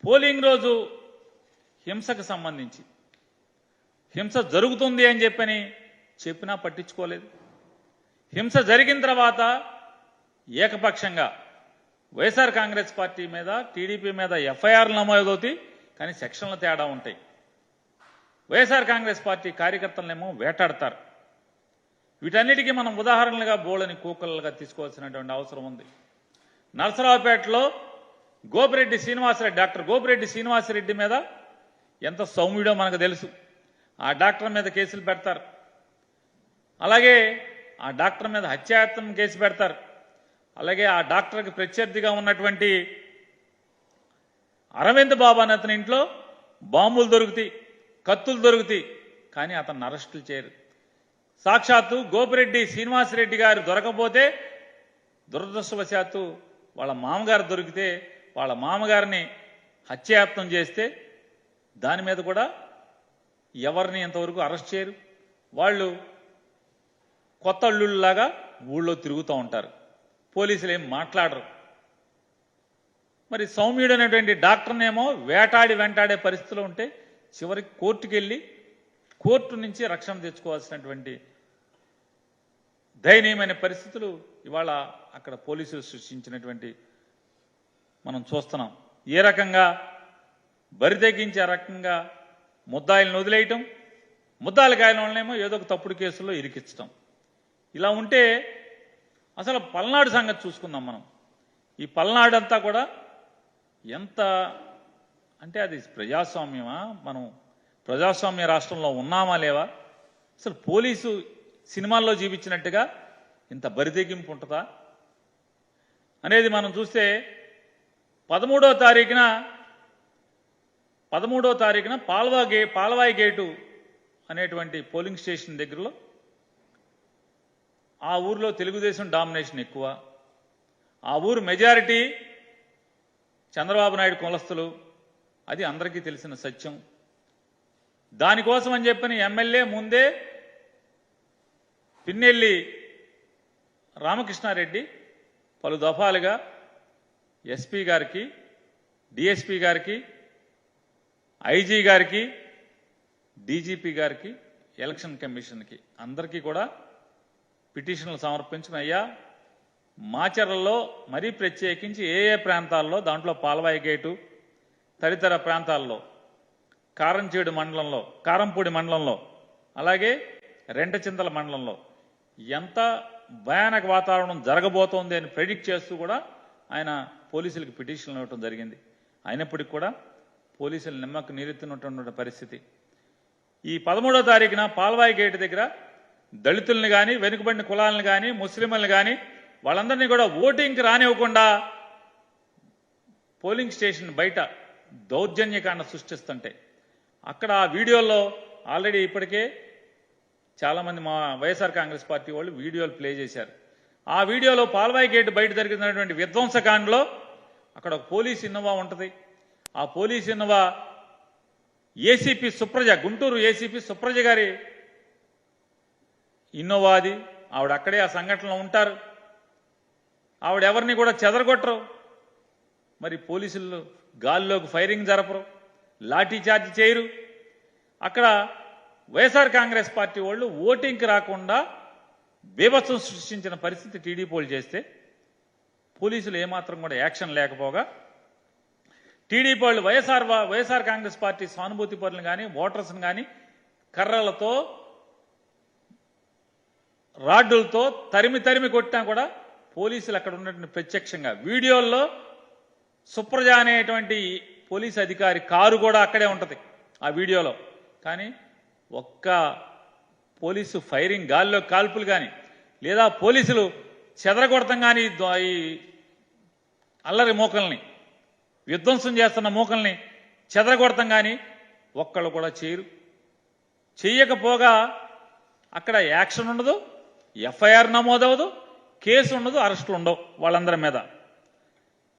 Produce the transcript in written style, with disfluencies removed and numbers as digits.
Polling రోజు హింసకు సంబంధించి హింస జరుగుతుంది అని చెప్పినా పట్టించుకోలేదు. హింస జరిగిన తర్వాత ఏకపక్షంగా వైఎస్ఆర్ కాంగ్రెస్ పార్టీ మీద టీడీపీ మీద ఎఫ్ఐఆర్లు నమోదవుతాయి, కానీ సెక్షన్ల తేడా ఉంటాయి. వైఎస్ఆర్ కాంగ్రెస్ పార్టీ కార్యకర్తలనేమో వేటాడతారు. వీటన్నిటికీ మనం ఉదాహరణలుగా బోళ్ళని కూకలుగా తీసుకోవాల్సినటువంటి అవసరం ఉంది. నరసరావుపేటలో డాక్టర్ గోపిరెడ్డి శ్రీనివాసరెడ్డి మీద ఎంత సౌమ్యుడో మనకు తెలుసు. ఆ డాక్టర్ మీద కేసులు పెడతారు. అలాగే ఆ డాక్టర్ మీద హత్యాయత్నం కేసు పెడతారు. అలాగే ఆ డాక్టర్కి ప్రత్యర్థిగా ఉన్నటువంటి అరవింద్ బాబు అనే అతని ఇంట్లో బాంబులు దొరుకుతాయి, కత్తులు దొరుకుతాయి, కానీ అతన్ని అరెస్టులు చేయరు. సాక్షాత్తు గోపిరెడ్డి శ్రీనివాసరెడ్డి గారు దొరకపోతే దురదృష్టవశాత్తు వాళ్ళ మామగారు దొరికితే వాళ్ళ మామగారిని హత్యాయత్నం చేస్తే దాని మీద కూడా ఎవరిని ఇంతవరకు అరెస్ట్ చేయరు. వాళ్ళు కొత్త అల్లుళ్ళలాగా ఊళ్ళో తిరుగుతూ ఉంటారు. పోలీసులు ఏం మాట్లాడరు. మరి సౌమ్యుడు అనేటువంటి డాక్టర్నేమో వెంటాడే పరిస్థితిలో ఉంటే చివరికి కోర్టుకు వెళ్ళి కోర్టు నుంచి రక్షణ తెచ్చుకోవాల్సినటువంటి దయనీయమైన పరిస్థితులు ఇవాళ అక్కడ పోలీసులు సృష్టించినటువంటి మనం చూస్తున్నాం. ఏ రకంగా బరితెగించి ఆ రకంగా ముద్దాయిలను వదిలేయటం, ముద్దాయిలు కాయల వాళ్ళనేమో ఏదో ఒక తప్పుడు కేసుల్లో ఇరికించడం. ఇలా ఉంటే అసలు పల్నాడు సంగతి చూసుకుందాం మనం. ఈ పల్నాడు అంతా కూడా ఎంత అంటే అది ప్రజాస్వామ్యమా, మనం ప్రజాస్వామ్య రాష్ట్రంలో ఉన్నామా లేవా? అసలు పోలీసు సినిమాల్లో చూపించినట్టుగా ఇంత బరితెగింపు ఉంటుందా అనేది మనం చూస్తే 13వ తారీఖున పాల్వాయి గేటు అనేటువంటి పోలింగ్ స్టేషన్ దగ్గరలో ఆ ఊర్లో తెలుగుదేశం డామినేషన్ ఎక్కువ. ఆ ఊరు మెజారిటీ చంద్రబాబు నాయుడు కులస్తులు, అది అందరికీ తెలిసిన సత్యం. దానికోసం అని చెప్పని ఎమ్మెల్యే ముందే పిన్నెల్లి రామకృష్ణారెడ్డి పలు దఫాలుగా ఎస్పీ గారికి, డిఎస్పీ గారికి, ఐజీ గారికి, డీజీపీ గారికి, ఎలక్షన్ కమిషన్కి అందరికీ కూడా పిటిషన్లు సమర్పించిన అయ్యా మాచర్లలో మరీ ప్రత్యేకించి ఏ ప్రాంతాల్లో, దాంట్లో పాల్వాయి గేటు తదితర ప్రాంతాల్లో, కారంపూడి మండలంలో, అలాగే రెంటచింతల మండలంలో ఎంత భయానక వాతావరణం జరగబోతోంది అని ప్రెడిక్ట్ చేస్తూ కూడా ఆయన పోలీసులకు పిటిషన్లు ఇవ్వడం జరిగింది. అయినప్పటికీ కూడా పోలీసులు నిమ్మకు నీరెత్తినటువంటి పరిస్థితి. ఈ 13వ తారీఖున పాల్వాయి గేటు దగ్గర దళితుల్ని కానీ, వెనుకబడిన కులాలను కానీ, ముస్లింలను కానీ వాళ్ళందరినీ కూడా ఓటింగ్కి రానివ్వకుండా పోలింగ్ స్టేషన్ బయట దౌర్జన్యకాండ సృష్టిస్తుంటే అక్కడ ఆ వీడియోల్లో ఆల్రెడీ ఇప్పటికే చాలామంది మా వైఎస్ఆర్ కాంగ్రెస్ పార్టీ వాళ్ళు వీడియోలు ప్లే చేశారు. ఆ వీడియోలో పాల్వాయి గేటు బయట జరిగినటువంటి విధ్వంసకాండలో అక్కడ ఒక పోలీస్ ఇన్నోవా ఉంటుంది. ఆ police Innova ACP Supraja, Guntur ACP Supraja గారి ఇన్నోవా అది. ఆవిడ అక్కడే ఆ సంఘటనలో ఉంటారు. ఆవిడ ఎవరిని కూడా చెదరగొట్టరు. మరి పోలీసులు గాల్లోకి ఫైరింగ్ జరపరు, లాఠీ చార్జ్ చేయరు. అక్కడ వైఎస్ఆర్ కాంగ్రెస్ పార్టీ వాళ్ళు ఓటింగ్కి రాకుండా బీభత్సం సృష్టించిన పరిస్థితి టీడీపీ వాళ్ళు చేస్తే పోలీసులు ఏమాత్రం కూడా యాక్షన్ లేకపోగా టీడీపీ వాళ్ళు వైఎస్ఆర్ కాంగ్రెస్ పార్టీ సానుభూతి పరులను కానీ, ఓటర్స్ని కానీ కర్రలతో, రాడ్డులతో తరిమి కొట్టినా కూడా పోలీసులు అక్కడ ఉన్నటువంటి ప్రత్యక్షంగా వీడియోల్లో సుప్రజ అనేటువంటి పోలీసు అధికారి కారు కూడా అక్కడే ఉంటుంది ఆ వీడియోలో. కానీ ఒక్క పోలీసు ఫైరింగ్, గాల్లో కాల్పులు కానీ, లేదా పోలీసులు చెదరగొడతాం కానీ ఈ అల్లరి మూకల్ని, విధ్వంసం చేస్తున్న మూకల్ని చెదరగొడతాం కానీ ఒక్కళ్ళు కూడా చేయరు. చెయ్యకపోగా అక్కడ యాక్షన్ ఉండదు, ఎఫ్ఐఆర్ నమోదవదు, కేసు ఉండదు, అరెస్టులు ఉండవు వాళ్ళందరి మీద.